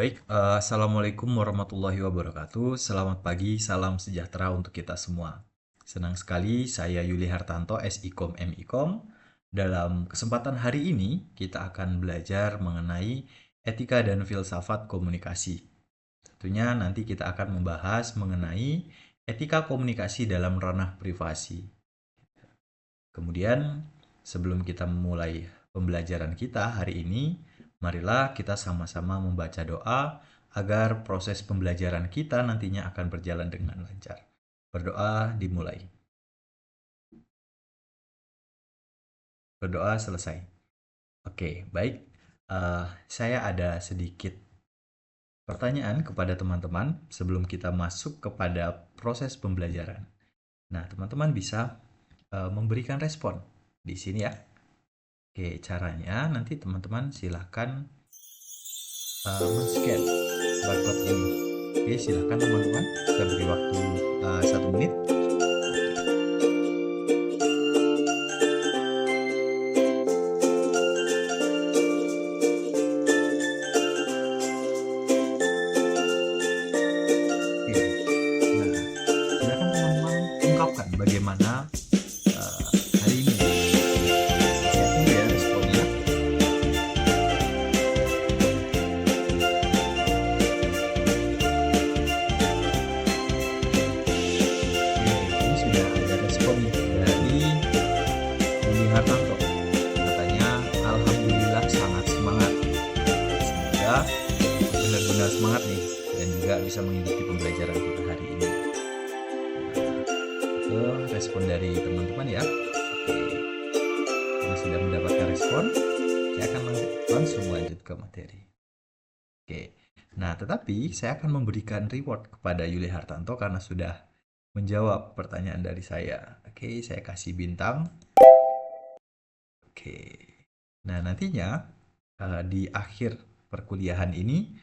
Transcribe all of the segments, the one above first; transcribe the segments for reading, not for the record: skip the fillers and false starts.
Assalamualaikum warahmatullahi wabarakatuh. Selamat pagi, salam sejahtera untuk kita semua. Senang sekali saya Yuli Hartanto, SIKOM MIKOM. Dalam kesempatan hari ini, kita akan belajar mengenai etika dan filsafat komunikasi. Tentunya nanti kita akan membahas mengenai etika komunikasi dalam ranah privasi. Kemudian, sebelum kita memulai pembelajaran kita hari ini, marilah kita sama-sama membaca doa agar proses pembelajaran kita nantinya akan berjalan dengan lancar. Berdoa dimulai. Berdoa selesai. Oke, baik. Saya ada sedikit pertanyaan kepada teman-teman sebelum kita masuk kepada proses pembelajaran. Nah, teman-teman bisa memberikan respon di sini ya. Oke, caranya nanti teman-teman silahkan men-scan barcode ini. Oke, silahkan teman-teman. Saya beri waktu 1 menit. Oke, nah silahkan teman-teman ungkapkan bagaimana hari ini. Saya tunggu ya responnya. Ini sudah ada respon nih dari Yuli Hartanto. Katanya, Alhamdulillah sangat semangat. Semoga benar-benar semangat nih dan juga bisa mengikuti pembelajaran kita hari ini. Itu respon dari teman-teman ya. Oke, karena sudah mendapatkan respon, saya akan langsung lanjut ke materi. Oke, nah tetapi saya akan memberikan reward kepada Yuli Hartanto karena sudah menjawab pertanyaan dari saya. Oke, saya kasih bintang. Oke, nah nantinya di akhir perkuliahan ini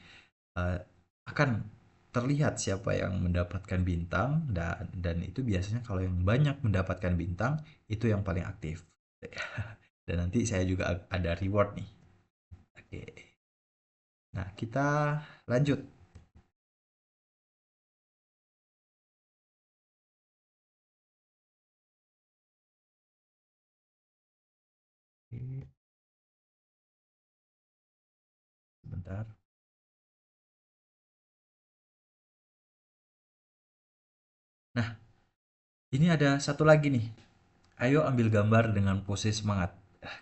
akan terlihat siapa yang mendapatkan bintang dan itu biasanya kalau yang banyak mendapatkan bintang itu yang paling aktif. Dan nanti saya juga ada reward nih. Oke. Nah, kita lanjut. Oke, sebentar. Nah, ini ada satu lagi nih. Ayo ambil gambar dengan pose semangat.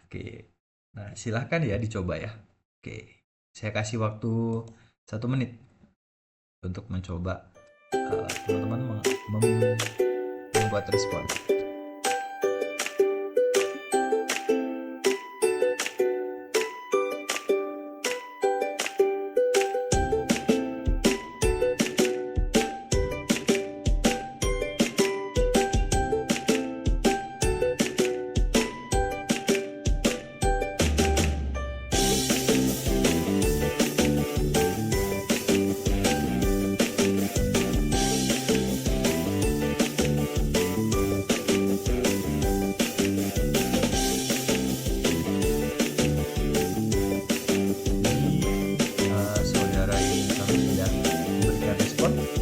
Oke. Nah, silahkan ya dicoba ya. Oke. Saya kasih waktu 1 menit untuk mencoba teman-teman membuat respon. Saudara ini kami sudah memberikan respon. Oke,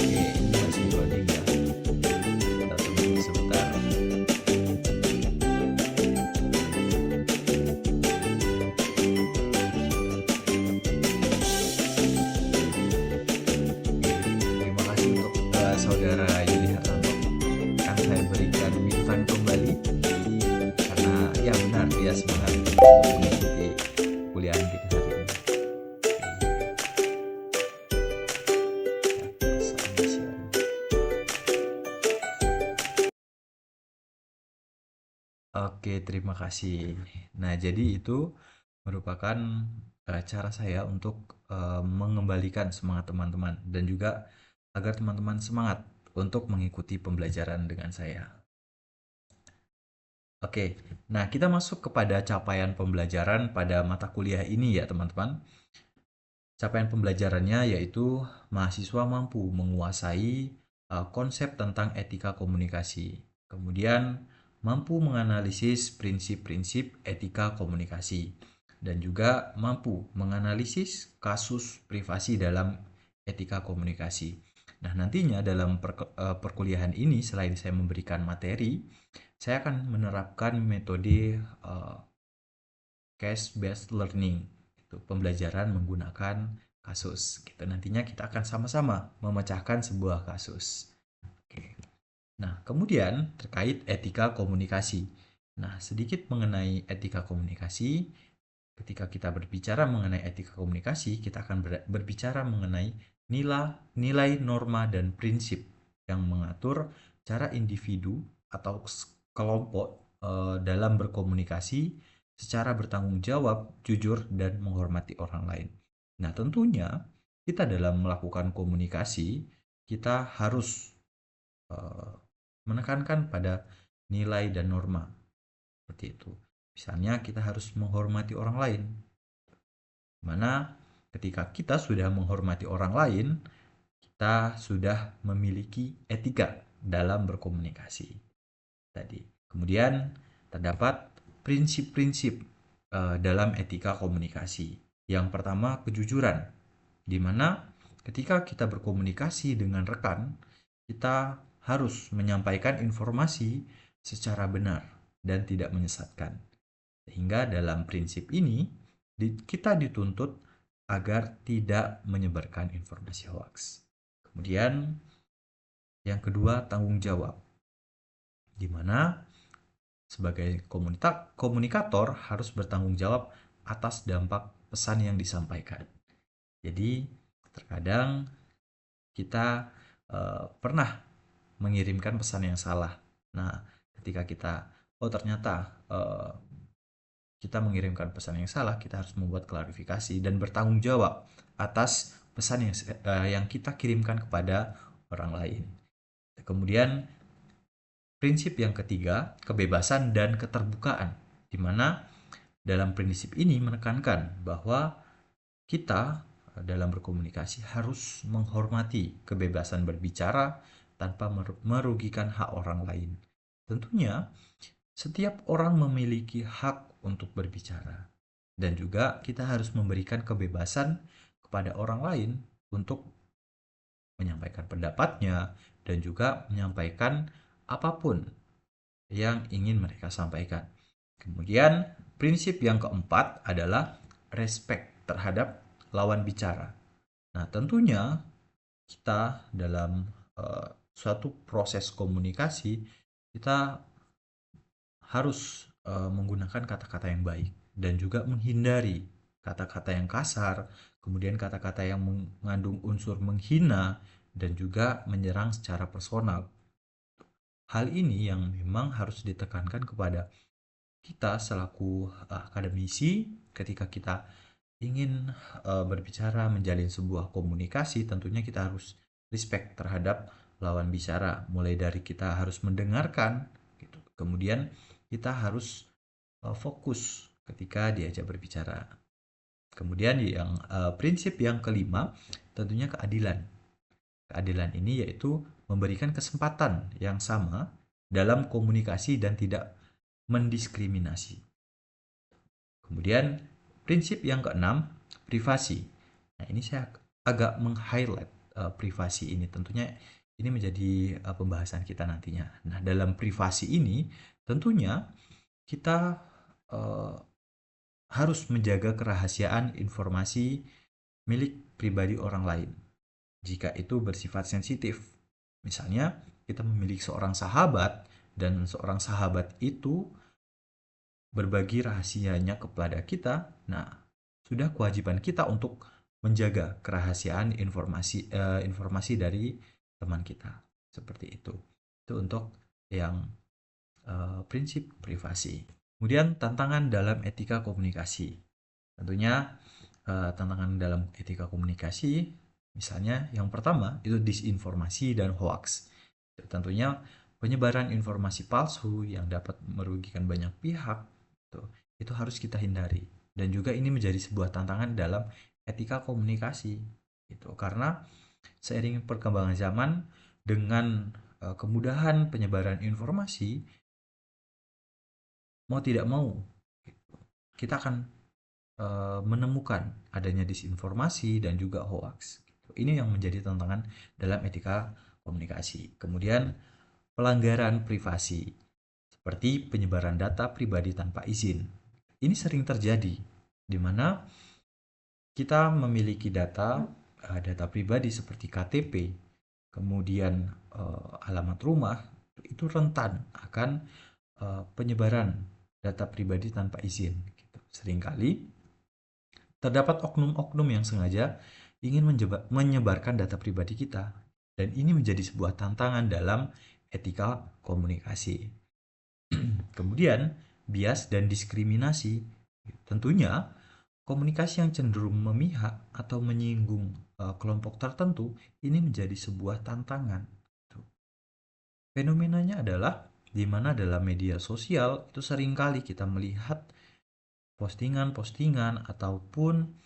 ini masih loading ya. Kita tunggu sebentar. Terima kasih untuk saudara Yuli Hartanto. Akan saya berikan bintang kembali karena ya benar dia semangat untuk mengikuti kuliah kita hari ini. Oke, terima kasih. Nah, jadi itu merupakan cara saya untuk mengembalikan semangat teman-teman dan juga agar teman-teman semangat untuk mengikuti pembelajaran dengan saya. Oke, nah kita masuk kepada capaian pembelajaran pada mata kuliah ini ya teman-teman. Capaian pembelajarannya yaitu mahasiswa mampu menguasai konsep tentang etika komunikasi. Kemudian mampu menganalisis prinsip-prinsip etika komunikasi. dan juga mampu menganalisis kasus privasi dalam etika komunikasi. Nah, nantinya dalam perkuliahan ini, selain saya memberikan materi, saya akan menerapkan metode case-based learning, itu pembelajaran menggunakan kasus. Gitu. Nantinya kita akan sama-sama memecahkan sebuah kasus. Oke. Nah, kemudian terkait etika komunikasi. Nah, sedikit mengenai etika komunikasi. Ketika kita berbicara mengenai etika komunikasi, kita akan berbicara mengenai nilai, norma, dan prinsip yang mengatur cara individu atau kelompok dalam berkomunikasi secara bertanggung jawab, jujur, dan menghormati orang lain. Nah, tentunya kita dalam melakukan komunikasi, kita harus menekankan pada nilai dan norma. Seperti itu. Misalnya kita harus menghormati orang lain. Mana ketika kita sudah menghormati orang lain, kita sudah memiliki etika dalam berkomunikasi tadi. Kemudian terdapat prinsip-prinsip dalam etika komunikasi. Yang pertama, kejujuran, di mana ketika kita berkomunikasi dengan rekan, kita harus menyampaikan informasi secara benar dan tidak menyesatkan. Sehingga dalam prinsip ini, kita dituntut agar tidak menyebarkan informasi hoax. Kemudian, yang kedua, tanggung jawab, di mana sebagai komunikator harus bertanggung jawab atas dampak pesan yang disampaikan. Jadi, terkadang kita pernah mengirimkan pesan yang salah. Nah, ketika ternyata kita mengirimkan pesan yang salah, kita harus membuat klarifikasi dan bertanggung jawab atas pesan yang kita kirimkan kepada orang lain. Kemudian prinsip yang ketiga, kebebasan dan keterbukaan, di mana dalam prinsip ini menekankan bahwa kita dalam berkomunikasi harus menghormati kebebasan berbicara tanpa merugikan hak orang lain. Tentunya setiap orang memiliki hak untuk berbicara, dan juga kita harus memberikan kebebasan kepada orang lain untuk menyampaikan pendapatnya dan juga menyampaikan apapun yang ingin mereka sampaikan. Kemudian, prinsip yang keempat adalah respect terhadap lawan bicara. Nah, tentunya kita dalam suatu proses komunikasi, kita harus menggunakan kata-kata yang baik dan juga menghindari kata-kata yang kasar, kemudian kata-kata yang mengandung unsur menghina dan juga menyerang secara personal. Hal ini yang memang harus ditekankan kepada kita selaku akademisi ketika kita ingin berbicara menjalin sebuah komunikasi, tentunya kita harus respect terhadap lawan bicara, mulai dari kita harus mendengarkan gitu. Kemudian kita harus fokus ketika diajak berbicara. Kemudian yang prinsip yang kelima tentunya keadilan. Keadilan ini yaitu memberikan kesempatan yang sama dalam komunikasi dan tidak mendiskriminasi. Kemudian prinsip yang keenam, privasi. Nah, ini saya agak meng-highlight privasi ini. Tentunya ini menjadi pembahasan kita nantinya. Nah, dalam privasi ini tentunya kita harus menjaga kerahasiaan informasi milik pribadi orang lain jika itu bersifat sensitif. Misalnya, kita memiliki seorang sahabat dan seorang sahabat itu berbagi rahasianya kepada kita. Nah, sudah kewajiban kita untuk menjaga kerahasiaan informasi dari teman kita. Seperti itu. Itu untuk yang prinsip privasi. Kemudian tantangan dalam etika komunikasi. Tentunya tantangan dalam etika komunikasi, misalnya yang pertama itu disinformasi dan hoax. Tentunya penyebaran informasi palsu yang dapat merugikan banyak pihak itu harus kita hindari. Dan juga ini menjadi sebuah tantangan dalam etika komunikasi. Karena seiring perkembangan zaman dengan kemudahan penyebaran informasi, mau tidak mau kita akan menemukan adanya disinformasi dan juga hoax. Ini yang menjadi tantangan dalam etika komunikasi. Kemudian pelanggaran privasi seperti penyebaran data pribadi tanpa izin. Ini sering terjadi di mana kita memiliki data pribadi seperti KTP, kemudian alamat rumah, itu rentan akan penyebaran data pribadi tanpa izin. Gitu. Seringkali terdapat oknum-oknum yang sengaja ingin menyebarkan data pribadi kita, dan ini menjadi sebuah tantangan dalam etika komunikasi. Kemudian, bias dan diskriminasi. Tentunya, komunikasi yang cenderung memihak atau menyinggung kelompok tertentu ini menjadi sebuah tantangan. Fenomenanya adalah di mana dalam media sosial itu seringkali kita melihat postingan-postingan ataupun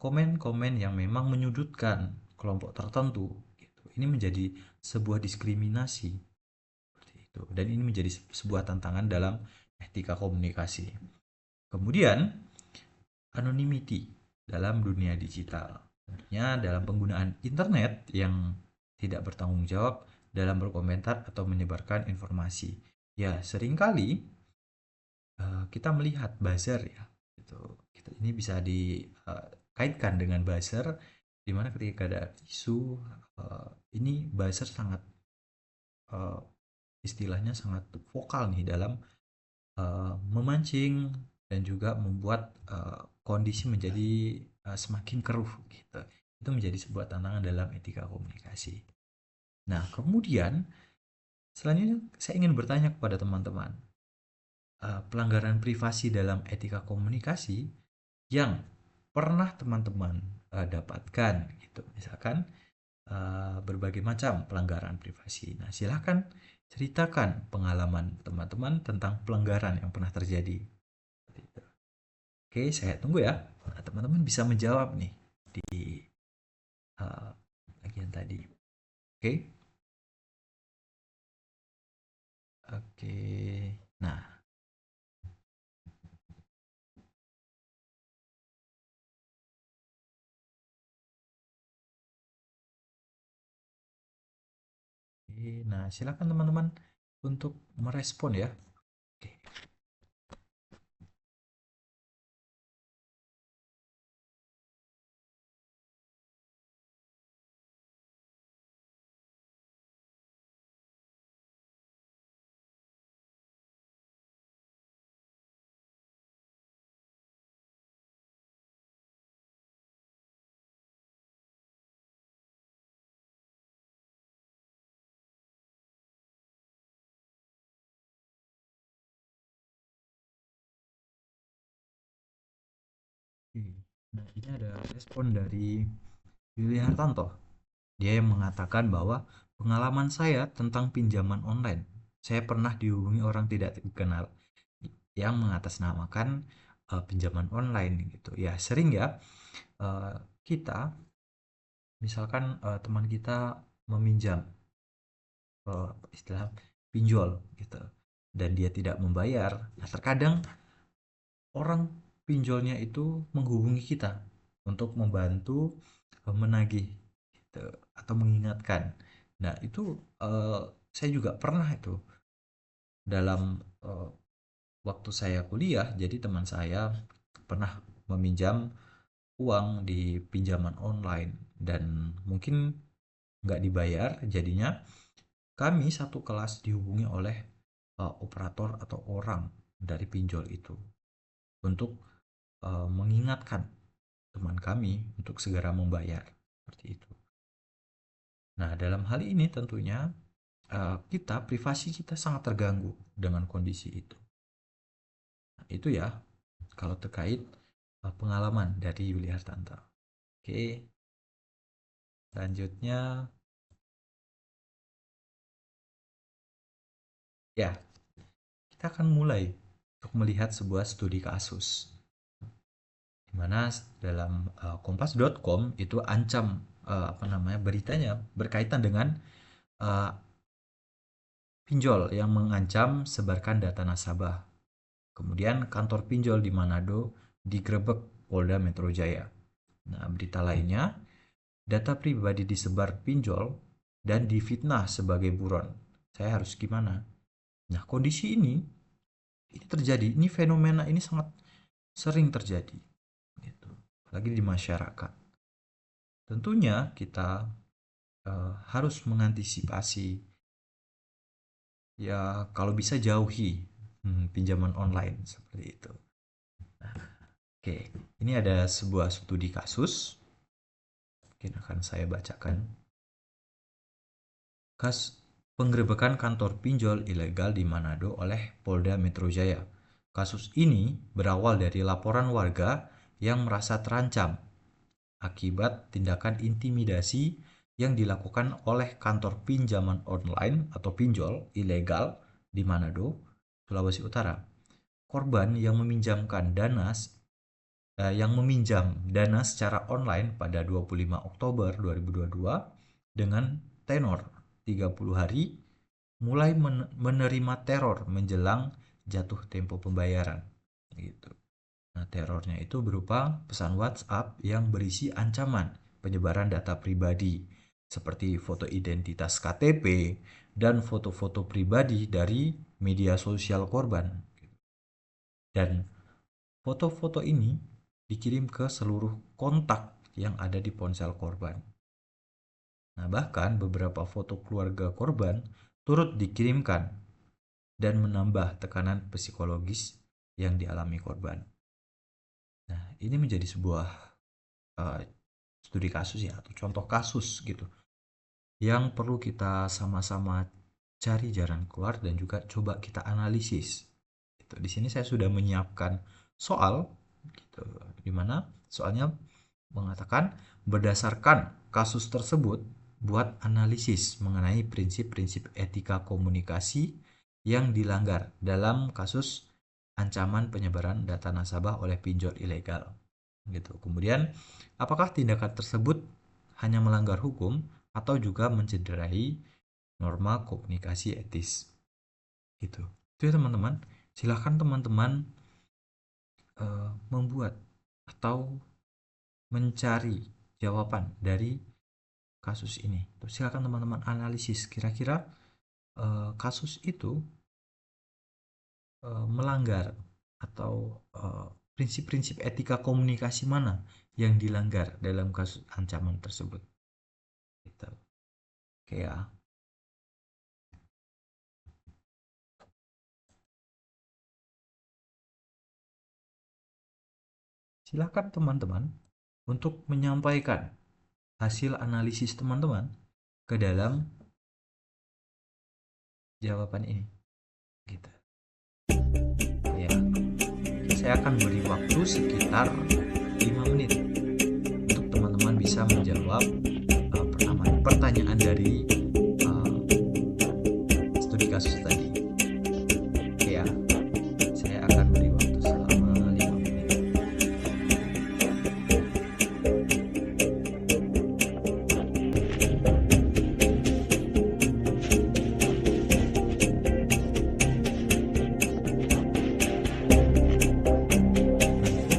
komen-komen yang memang menyudutkan kelompok tertentu. Gitu. Ini menjadi sebuah diskriminasi seperti itu, dan ini menjadi sebuah tantangan dalam etika komunikasi. Kemudian anonymity dalam dunia digital. Tentunya dalam penggunaan internet yang tidak bertanggung jawab dalam berkomentar atau menyebarkan informasi. Ya, seringkali kita melihat buzzer ya. Gitu. Ini bisa dikaitkan dengan buzzer di mana ketika ada isu ini buzzer sangat uh, istilahnya sangat vokal nih dalam memancing dan juga membuat kondisi menjadi semakin keruh gitu. Itu menjadi sebuah tantangan dalam etika komunikasi. Nah, kemudian selanjutnya saya ingin bertanya kepada teman-teman, pelanggaran privasi dalam etika komunikasi yang pernah teman-teman dapatkan gitu. Misalkan berbagai macam pelanggaran privasi. Nah, silahkan ceritakan pengalaman teman-teman tentang pelanggaran yang pernah terjadi. Oke, saya tunggu ya. Nah, teman-teman bisa menjawab nih di uh, bagian tadi. Oke, oke. Nah, nah silakan teman-teman untuk merespon ya. Oke. Nah, ini ada respon dari Yuli Hartanto. Dia yang mengatakan bahwa pengalaman saya tentang pinjaman online. Saya pernah dihubungi orang tidak dikenal yang mengatasnamakan pinjaman online gitu. Ya, sering ya kita misalkan teman kita meminjam istilah pinjol gitu dan dia tidak membayar. Nah, terkadang orang pinjolnya itu menghubungi kita untuk membantu menagih gitu, atau mengingatkan. Nah, itu saya juga pernah itu dalam waktu saya kuliah. Jadi teman saya pernah meminjam uang di pinjaman online dan mungkin nggak dibayar, jadinya kami satu kelas dihubungi oleh operator atau orang dari pinjol itu untuk mengingatkan teman kami untuk segera membayar seperti itu. Nah, dalam hal ini tentunya kita privasi kita sangat terganggu dengan kondisi itu. Nah, itu ya kalau terkait pengalaman dari Yuli Hartanto. Oke, selanjutnya ya kita akan mulai untuk melihat sebuah studi kasus di mana dalam kompas.com itu ancam apa namanya beritanya berkaitan dengan uh, pinjol yang mengancam sebarkan data nasabah. Kemudian kantor pinjol di Manado digerebek Polda Metro Jaya. Nah, berita lainnya, data pribadi disebar pinjol dan difitnah sebagai buron. Saya harus gimana? Nah, kondisi ini terjadi, ini fenomena ini sangat sering terjadi, gitu. Apalagi di masyarakat. Tentunya kita harus mengantisipasi, ya kalau bisa jauhi pinjaman online seperti itu. Oke, ini ada sebuah studi kasus, mungkin akan saya bacakan. Penggerebekan kantor pinjol ilegal di Manado oleh Polda Metro Jaya. Kasus ini berawal dari laporan warga yang merasa terancam akibat tindakan intimidasi yang dilakukan oleh kantor pinjaman online atau pinjol ilegal di Manado, Sulawesi Utara. Korban yang meminjam dana secara online pada 25 Oktober 2022 dengan tenor 30 hari mulai menerima teror menjelang jatuh tempo pembayaran gitu. Nah, terornya itu berupa pesan WhatsApp yang berisi ancaman penyebaran data pribadi seperti foto identitas KTP dan foto-foto pribadi dari media sosial korban. Dan foto-foto ini dikirim ke seluruh kontak yang ada di ponsel korban. Nah, bahkan beberapa foto keluarga korban turut dikirimkan dan menambah tekanan psikologis yang dialami korban. Nah, ini menjadi sebuah studi kasus ya, atau contoh kasus gitu, yang perlu kita sama-sama cari jalan keluar dan juga coba kita analisis. Gitu. Di sini saya sudah menyiapkan soal, gitu, dimana soalnya mengatakan berdasarkan kasus tersebut buat analisis mengenai prinsip-prinsip etika komunikasi yang dilanggar dalam kasus ancaman penyebaran data nasabah oleh pinjol ilegal. Gitu. Kemudian, apakah tindakan tersebut hanya melanggar hukum atau juga mencederai norma komunikasi etis? Gitu. Itu ya teman-teman. Silahkan teman-teman membuat atau mencari jawaban dari kasus ini. Terus silakan teman-teman analisis kira-kira kasus itu melanggar atau prinsip-prinsip etika komunikasi mana yang dilanggar dalam kasus ancaman tersebut. Gitu. Oke ya. Silakan teman-teman untuk menyampaikan hasil analisis teman-teman ke dalam jawaban ini. Gitu. Ya. Saya akan beri waktu sekitar 5 menit untuk teman-teman bisa menjawab pertanyaan dari studi kasus tadi. Oke ya, saya akan beri waktu selama 5 menit.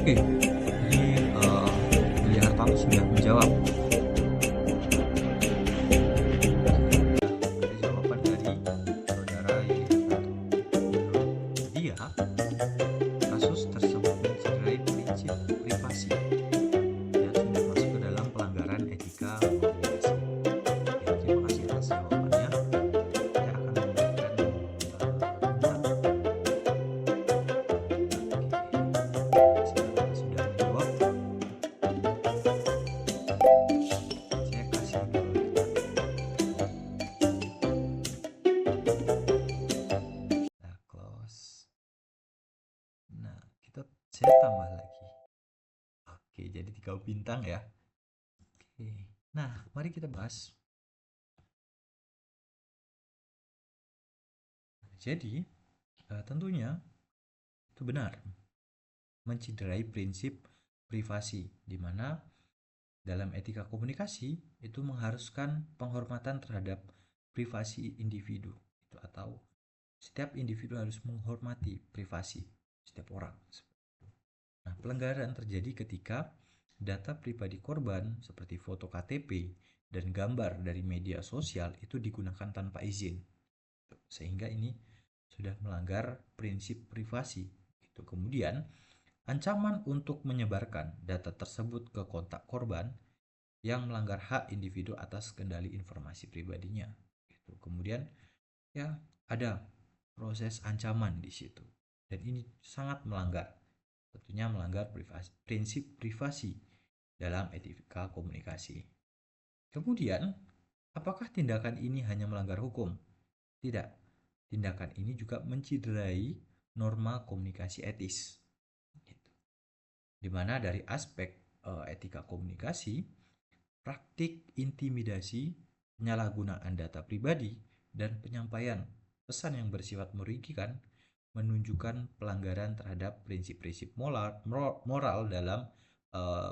Oke, ini Yuli Hartanto sudah menjawab. Ada jawaban dari saudara Yuli Hartanto. Menurut dia, kasus tersebut mencederai prinsip privasi dan sudah masuk ke dalam pelanggaran etika komunikasi. Ya, terima kasih atas jawabannya. Saya akan memberikan silakan sudah menjawab. Saya kasih dulu kita close. Nah, saya tambah lagi. Oke, jadi 3 bintang ya. Oke. Nah, mari kita bahas. Jadi, tentunya itu benar mencederai prinsip privasi, di mana dalam etika komunikasi itu mengharuskan penghormatan terhadap privasi individu, itu atau setiap individu harus menghormati privasi setiap orang. Nah, pelanggaran terjadi ketika data pribadi korban seperti foto KTP dan gambar dari media sosial itu digunakan tanpa izin. Sehingga ini sudah melanggar prinsip privasi. Itu kemudian ancaman untuk menyebarkan data tersebut ke kontak korban yang melanggar hak individu atas kendali informasi pribadinya. Itu kemudian ya ada proses ancaman di situ. Dan ini sangat melanggar, tentunya melanggar prinsip privasi dalam etika komunikasi. Kemudian, apakah tindakan ini hanya melanggar hukum? Tidak. Tindakan ini juga menciderai norma komunikasi etis. Gitu. Di mana dari aspek etika komunikasi, praktik intimidasi, penyalahgunaan data pribadi, dan penyampaian pesan yang bersifat merugikan menunjukkan pelanggaran terhadap prinsip-prinsip moral dalam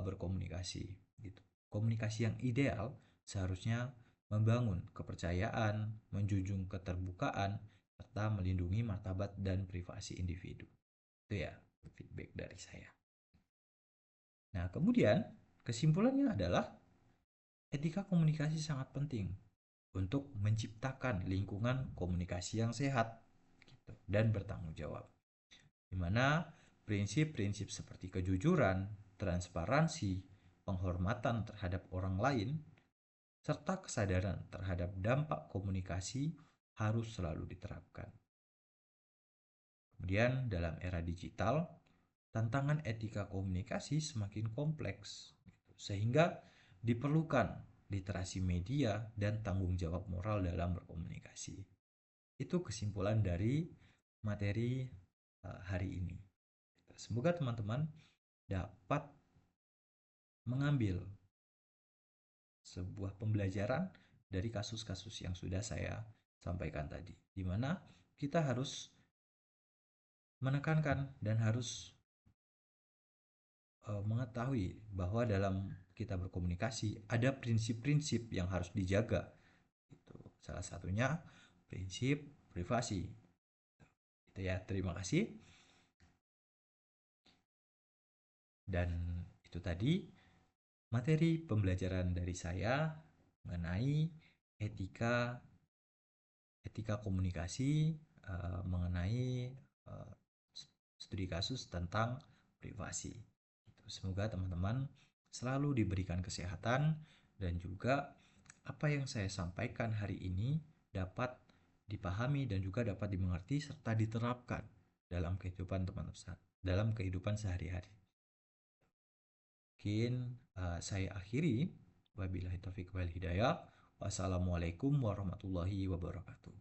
berkomunikasi. Gitu. Komunikasi yang ideal seharusnya membangun kepercayaan, menjunjung keterbukaan, serta melindungi martabat dan privasi individu. Itu ya feedback dari saya. Nah, kemudian kesimpulannya adalah etika komunikasi sangat penting untuk menciptakan lingkungan komunikasi yang sehat gitu, dan bertanggung jawab. Di mana prinsip-prinsip seperti kejujuran, transparansi, penghormatan terhadap orang lain, serta kesadaran terhadap dampak komunikasi harus selalu diterapkan. Kemudian dalam era digital, tantangan etika komunikasi semakin kompleks, sehingga diperlukan literasi media dan tanggung jawab moral dalam berkomunikasi. Itu kesimpulan dari materi hari ini. Semoga teman-teman dapat mengambil sebuah pembelajaran dari kasus-kasus yang sudah saya sampaikan tadi, di mana kita harus menekankan dan harus mengetahui bahwa dalam kita berkomunikasi ada prinsip-prinsip yang harus dijaga. Itu salah satunya prinsip privasi. Itu ya, terima kasih. Dan itu tadi materi pembelajaran dari saya mengenai etika komunikasi, mengenai uh, studi kasus tentang privasi. Semoga teman-teman selalu diberikan kesehatan dan juga apa yang saya sampaikan hari ini dapat dipahami dan juga dapat dimengerti serta diterapkan dalam kehidupan teman-teman, dalam kehidupan sehari-hari. Mungkin saya akhiri. Wabillahi taufiq wal hidayah. Wassalamualaikum warahmatullahi wabarakatuh.